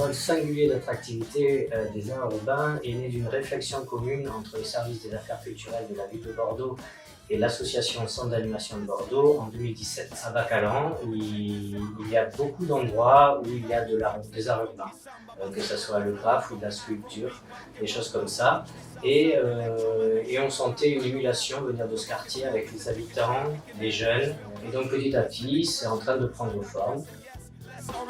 pôle singulier d'attractivité des arts urbains est né d'une réflexion commune entre les services des affaires culturelles de la ville de Bordeaux et l'association Centre d'animation de Bordeaux en 2017. À Bacalan, il y a beaucoup d'endroits où il y a des arts urbains, que ce soit le graphe ou de la sculpture, des choses comme ça. Et on sentait une émulation venir de ce quartier avec les habitants, les jeunes. Et donc petit à petit, c'est en train de prendre forme. Par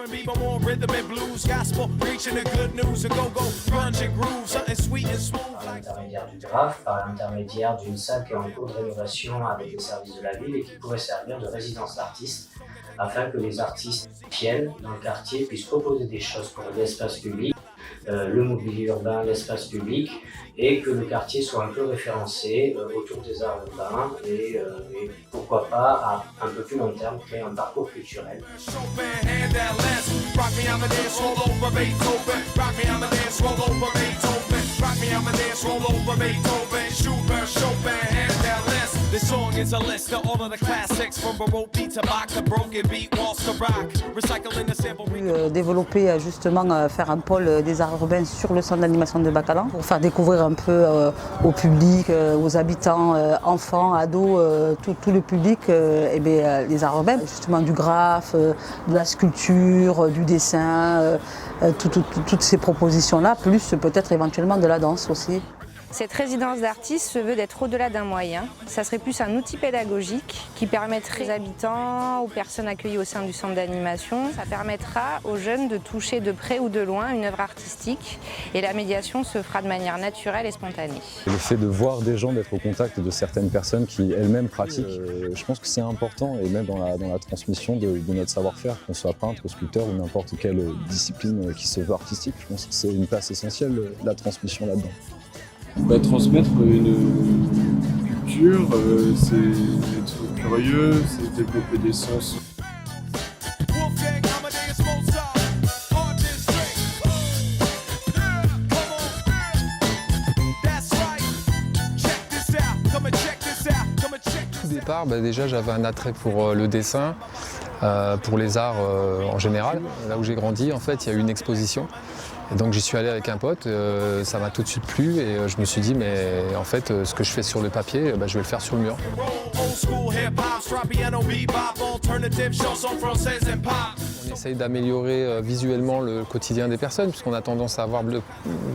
l'intermédiaire du graphe, par l'intermédiaire d'une salle qui est en cours de rénovation avec les services de la ville et qui pourrait servir de résidence d'artistes afin que les artistes viennent dans le quartier, puissent proposer des choses pour l'espace public, le mobilier urbain, l'espace public, et que le quartier soit un peu référencé autour des arts urbains et pourquoi pas à un peu plus long terme créer un parcours culturel. Développer justement faire un pôle des arts urbains sur le centre d'animation de Bacalan pour faire découvrir un peu au public, aux habitants, enfants, ados, tout le public les arts urbains, justement du graphe, de la sculpture, du dessin, toutes ces propositions-là, plus peut-être éventuellement de la danse aussi. Cette résidence d'artistes se veut d'être au-delà d'un moyen. Ça serait plus un outil pédagogique qui permettrait aux habitants, aux personnes accueillies au sein du centre d'animation, ça permettra aux jeunes de toucher de près ou de loin une œuvre artistique et la médiation se fera de manière naturelle et spontanée. Le fait de voir des gens, d'être au contact de certaines personnes qui elles-mêmes pratiquent, je pense que c'est important et même dans la transmission de notre savoir-faire, qu'on soit peintre, sculpteur ou n'importe quelle discipline qui se veut artistique. Je pense que c'est une place essentielle, la transmission là-dedans. Transmettre une culture, c'est être curieux, c'est développer des sens. Au départ, déjà j'avais un attrait pour le dessin, pour les arts en général. Là où j'ai grandi, en fait, il y a eu une exposition. Et donc j'y suis allé avec un pote, ça m'a tout de suite plu et je me suis dit mais en fait ce que je fais sur le papier, je vais le faire sur le mur. On essaye d'améliorer visuellement le quotidien des personnes puisqu'on a tendance à avoir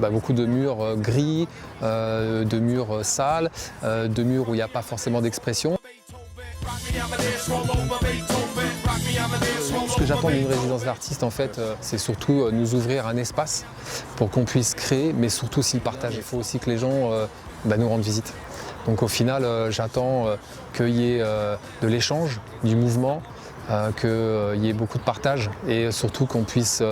beaucoup de murs gris, de murs sales, de murs où il n'y a pas forcément d'expression. Ce que j'attends d'une résidence d'artiste, en fait, c'est surtout nous ouvrir un espace pour qu'on puisse créer, mais surtout aussi le partage. Il faut aussi que les gens nous rendent visite. Donc au final, j'attends qu'il y ait de l'échange, du mouvement, qu'il y ait beaucoup de partage et surtout qu'on puisse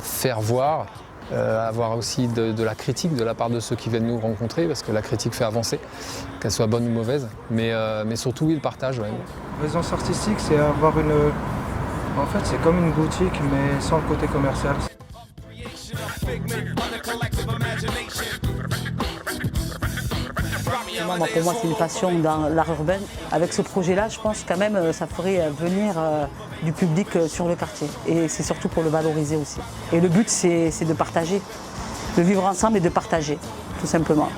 faire voir, avoir aussi de la critique de la part de ceux qui viennent nous rencontrer, parce que la critique fait avancer, qu'elle soit bonne ou mauvaise, mais surtout oui, le partage. Ouais. Résidence artistique, c'est avoir une... En fait, c'est comme une boutique, mais sans le côté commercial. Pour moi, c'est une passion dans l'art urbain. Avec ce projet-là, je pense quand même ça ferait venir du public sur le quartier. Et c'est surtout pour le valoriser aussi. Et le but, c'est de partager, de vivre ensemble et de partager, tout simplement.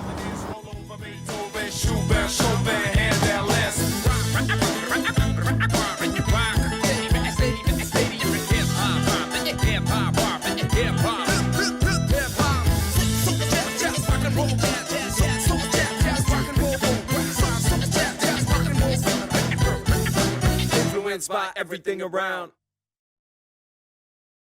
By everything around.